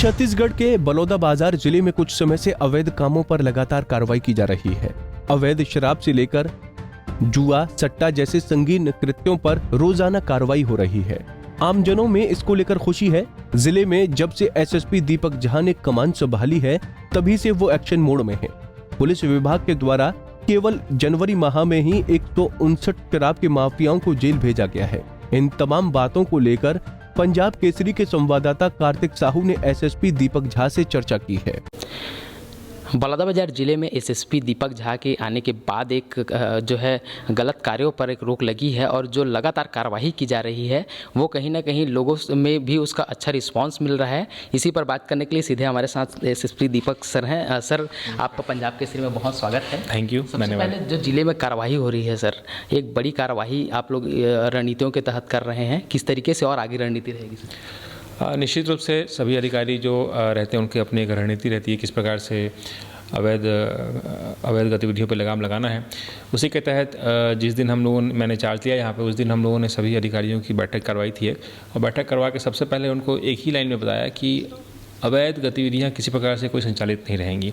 छत्तीसगढ़ के बलौदाबाजार जिले में कुछ समय से अवैध कामों पर लगातार कार्रवाई की जा रही है। अवैध शराब से लेकर जुआ, सट्टा जैसे संगीन कृत्यों पर रोजाना कार्रवाई हो रही है। आमजनों में इसको लेकर खुशी है। जिले में जब से एसएसपी दीपक झा ने कमान संभाली है, तभी से वो एक्शन मोड में है। पुलिस विभाग के द्वारा केवल जनवरी माह में ही 159 शराब के माफियाओं को जेल भेजा गया है। इन तमाम बातों को लेकर पंजाब केसरी के संवाददाता कार्तिक साहू ने एसएसपी दीपक झा से चर्चा की है। बलौदाबाजार जिले में एसएसपी दीपक झा के आने के बाद एक जो है गलत कार्यों पर एक रोक लगी है और जो लगातार कार्रवाई की जा रही है वो कहीं ना कहीं लोगों में भी उसका अच्छा रिस्पांस मिल रहा है। इसी पर बात करने के लिए सीधे हमारे साथ एसएसपी दीपक सर हैं। सर, आपका पंजाब केसरी में बहुत स्वागत है। Thank you. सबसे पहले जो जिले में कार्रवाई हो रही है सर, एक बड़ी कार्रवाई आप लोग रणनीतियों के तहत कर रहे हैं, किस तरीके से और आगे रणनीति रहेगी सर? निश्चित रूप से सभी अधिकारी जो रहते हैं उनकी अपनी एक रणनीति रहती है, किस प्रकार से अवैध गतिविधियों पर लगाम लगाना है। उसी के तहत जिस दिन मैंने चार्ज लिया यहाँ पे, उस दिन हम लोगों ने सभी अधिकारियों की बैठक करवाई थी और बैठक करवा के सबसे पहले उनको एक ही लाइन में बताया कि अवैध गतिविधियाँ किसी प्रकार से कोई संचालित नहीं रहेंगी,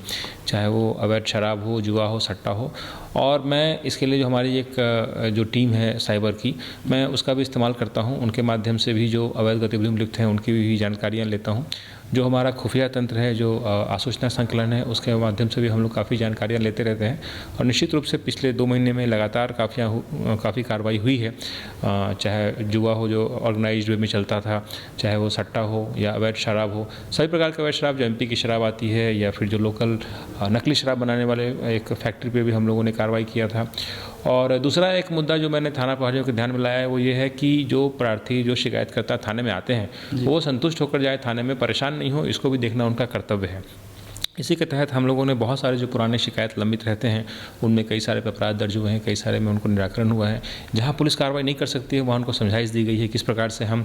चाहे वो अवैध शराब हो, जुआ हो, सट्टा हो। और मैं इसके लिए जो हमारी एक जो टीम है साइबर की, मैं उसका भी इस्तेमाल करता हूँ। उनके माध्यम से भी जो अवैध गतिविधियों में लिप्त हैं उनकी भी जानकारियाँ लेता हूँ। जो हमारा खुफिया तंत्र है, जो आसूचना संकलन है, उसके माध्यम से भी हम लोग काफ़ी जानकारियाँ लेते रहते हैं। और निश्चित रूप से पिछले 2 महीने में लगातार काफ़ी कार्रवाई हुई है। चाहे जुआ हो जो ऑर्गेनाइज्ड वे में चलता था, चाहे वो सट्टा हो या अवैध शराब हो, सभी प्रकार की अवैध शराब, जो एमपी की शराब आती है या फिर जो लोकल नकली शराब बनाने वाले एक फैक्ट्री पे भी हम लोगों ने कार्रवाई किया था। और दूसरा एक मुद्दा जो मैंने थाना प्रभारियों के ध्यान में लाया है वो ये है कि जो प्रार्थी, जो शिकायतकर्ता थाने में आते हैं वो संतुष्ट होकर जाए, थाने में परेशान नहीं हो, इसको भी देखना उनका कर्तव्य है। इसी के तहत हम लोगों ने बहुत सारे जो पुराने शिकायत लंबित रहते हैं उनमें कई सारे अपराध दर्ज हुए हैं, कई सारे में उनको निराकरण हुआ है। जहां पुलिस कार्रवाई नहीं कर सकती है वहाँ उनको समझाइश दी गई है किस प्रकार से हम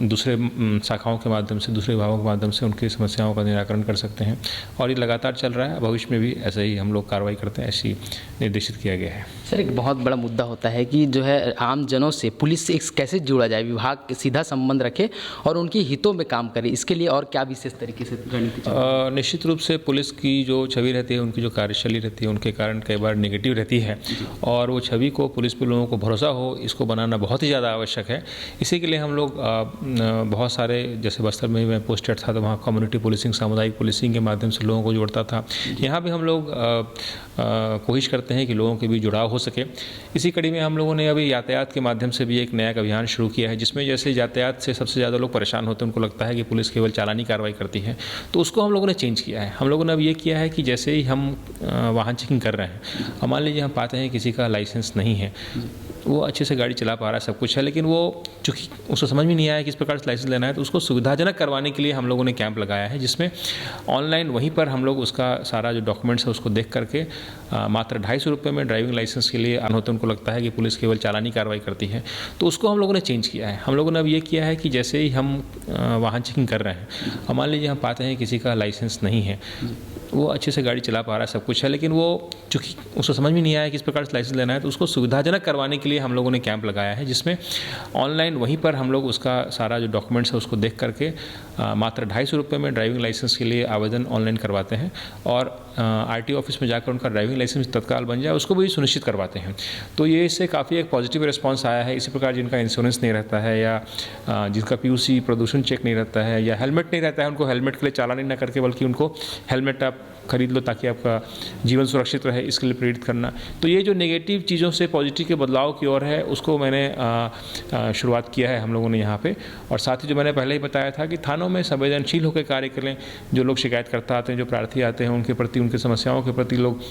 दूसरे शाखाओं के माध्यम से, दूसरे विभागों के माध्यम से उनकी समस्याओं का निराकरण कर सकते हैं। और ये लगातार चल रहा है, भविष्य में भी ऐसे ही हम लोग कार्रवाई करते हैं, ऐसी निर्देशित किया गया है। सर, एक बहुत बड़ा मुद्दा होता है कि जो है आम जनों से पुलिस से कैसे जुड़ा जाए, विभाग सीधा संबंध रखे और उनके हितों में काम करे, इसके लिए और क्या विशेष तरीके से रणनीति? निश्चित रूप से पुलिस की जो छवि रहती है, उनकी जो कार्यशैली रहती है, उनके कारण कई बार नेगेटिव रहती है और वो छवि को, पुलिस पे लोगों को भरोसा हो, इसको बनाना बहुत ही ज़्यादा आवश्यक है। इसी के लिए हम लोग बहुत सारे, जैसे बस्तर में मैं पोस्टेड था तो वहाँ कम्युनिटी पुलिसिंग, सामुदायिक पुलिसिंग के माध्यम से लोगों को जोड़ता था। यहाँ भी हम लोग कोशिश करते हैं कि लोगों के बीच जुड़ाव हो सके। इसी कड़ी में हम लोगों ने अभी यातायात के माध्यम से भी एक नया अभियान शुरू किया है, जिसमें जैसे यातायात से सबसे ज़्यादा लोग परेशान होते हैं, उनको लगता है कि पुलिस केवल चालानी कार्रवाई करती है, तो उसको हम लोगों ने चेंज किया है। हम लोगों ने अब ये किया है कि जैसे ही हम वाहन चेकिंग कर रहे हैं, मान लीजिए हम पाते हैं किसी का लाइसेंस नहीं है, वो अच्छे से गाड़ी चला पा रहा है, सब कुछ है, लेकिन वो चूँकि उसको समझ में नहीं आया किस प्रकार से लाइसेंस लेना है, तो उसको सुविधाजनक करवाने के लिए हम लोगों ने कैंप लगाया है, जिसमें ऑनलाइन वहीं पर हम लोग उसका सारा जो डॉक्यूमेंट्स है उसको देख करके मात्र 250 रुपये में ड्राइविंग लाइसेंस के लिए होते, उनको लगता है कि पुलिस केवल चालानी कार्रवाई करती है, तो उसको हम लोगों ने चेंज किया है। हम लोगों ने अब ये किया है कि जैसे ही हम वाहन चेकिंग कर रहे हैं, मान लीजिए हम पाते हैं किसी का लाइसेंस नहीं है, वो अच्छे से गाड़ी चला पा रहा है, सब कुछ है, लेकिन वो चूँकि उसको समझ में नहीं आया किस प्रकार से लाइसेंस लेना है, तो उसको सुविधाजनक करवाने के लिए हम लोगों ने कैंप लगाया है, जिसमें ऑनलाइन वहीं पर हम लोग उसका सारा जो डॉक्यूमेंट्स है उसको देख करके मात्र 250 रुपये में ड्राइविंग लाइसेंस के लिए आवेदन ऑनलाइन करवाते हैं और आरटीओ ऑफिस में जाकर उनका ड्राइविंग लाइसेंस तत्काल बन जाए उसको भी सुनिश्चित करवाते हैं। तो ये इससे काफ़ी एक पॉजिटिव रिस्पांस आया है। इसी प्रकार जिनका इंश्योरेंस नहीं रहता है या जिनका पीयूसी प्रदूषण चेक नहीं रहता है या हेलमेट नहीं रहता है, उनको हेलमेट के लिए चालानी न करके बल्कि उनको हेलमेट आप खरीद लो ताकि आपका जीवन सुरक्षित रहे, इसके लिए प्रेरित करना। तो ये जो नेगेटिव चीज़ों से पॉजिटिव के बदलाव की ओर है, उसको मैंने शुरुआत किया है हम लोगों ने यहाँ पे। और साथ ही जो मैंने पहले ही बताया था कि थानों में संवेदनशील होकर कार्य करें। जो लोग शिकायतकर्ता आते हैं, जो प्रार्थी आते हैं, उनके प्रति, उनकी समस्याओं के प्रति लोग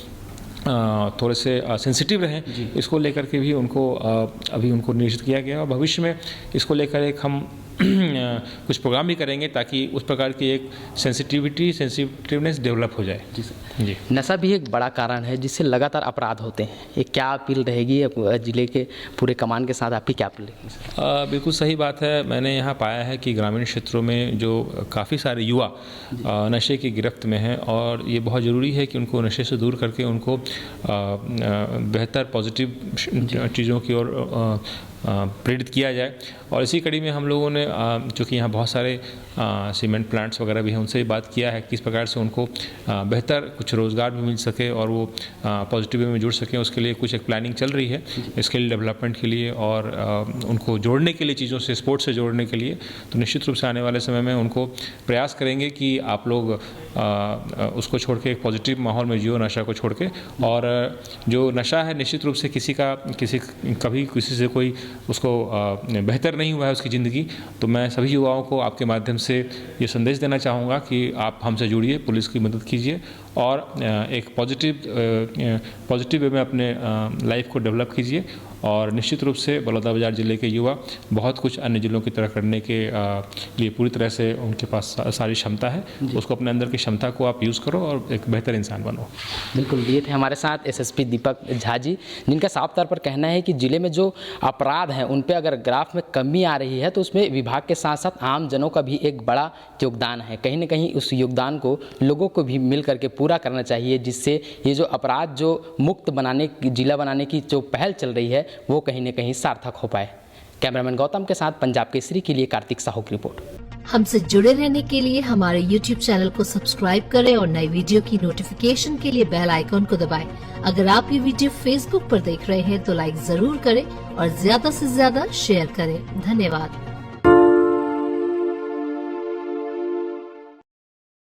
थोड़े से सेंसिटिव रहें, इसको लेकर के भी उनको अभी उनको निर्देशित किया गया और भविष्य में इसको लेकर एक हम कुछ प्रोग्राम भी करेंगे ताकि उस प्रकार की एक सेंसिटिवनेस डेवलप हो जाए। जी। नशा भी एक बड़ा कारण है जिससे लगातार अपराध होते हैं, ये क्या अपील रहेगी जिले के पूरे कमान के साथ, आपकी क्या अपील रहेगी? बिल्कुल सही बात है। मैंने यहाँ पाया है कि ग्रामीण क्षेत्रों में जो काफ़ी सारे युवा नशे की गिरफ्त में हैं और ये बहुत ज़रूरी है कि उनको नशे से दूर करके उनको बेहतर पॉजिटिव चीज़ों की ओर प्रेरित किया जाए। और इसी कड़ी में हम लोगों ने, चूँकि यहाँ बहुत सारे सीमेंट प्लांट्स वगैरह भी हैं, उनसे भी बात किया है किस प्रकार से उनको बेहतर कुछ रोज़गार भी मिल सके और वो पॉजिटिव वे में जुड़ सकें। उसके लिए कुछ एक प्लानिंग चल रही है स्किल डेवलपमेंट के लिए और उनको जोड़ने के लिए, चीज़ों से, स्पोर्ट्स से जोड़ने के लिए। तो निश्चित रूप से आने वाले समय में उनको प्रयास करेंगे कि आप लोग उसको छोड़ के एक पॉजिटिव माहौल में जियो, नशा को छोड़ के। और जो नशा है निश्चित रूप से कभी किसी से कोई उसको बेहतर नहीं हुआ है उसकी ज़िंदगी। तो मैं सभी युवाओं को आपके माध्यम से ये संदेश देना चाहूँगा कि आप हमसे जुड़िए, पुलिस की मदद कीजिए और एक पॉजिटिव वे में अपने लाइफ को डेवलप कीजिए। और निश्चित रूप से बलौदाबाजार ज़िले के युवा बहुत कुछ अन्य ज़िलों की तरह करने के लिए पूरी तरह से उनके पास सारी क्षमता है। उसको अपने अंदर की क्षमता को आप यूज़ करो और एक बेहतर इंसान बनो। बिल्कुल, ये थे हमारे साथ एसएसपी दीपक झा जी, जिनका साफ तौर पर कहना है कि ज़िले में जो अपराध हैं उन पे अगर ग्राफ में कमी आ रही है तो उसमें विभाग के साथ साथ आम जनों का भी एक बड़ा योगदान है। कहीं ना कहीं उस योगदान को लोगों को भी मिल करके पूरा करना चाहिए, जिससे ये जो अपराध जो मुक्त बनाने, जिला बनाने की जो पहल चल रही है वो कहीं ना कहीं सार्थक हो पाए। कैमरामैन गौतम के साथ पंजाब केसरी के लिए कार्तिक साहू की रिपोर्ट। हमसे जुड़े रहने के लिए हमारे YouTube चैनल को सब्सक्राइब करें और नई वीडियो की नोटिफिकेशन के लिए बेल आइकॉन को दबाएं। अगर आप ये वीडियो Facebook पर देख रहे हैं तो लाइक जरूर करें और ज्यादा से ज्यादा शेयर करें। धन्यवाद।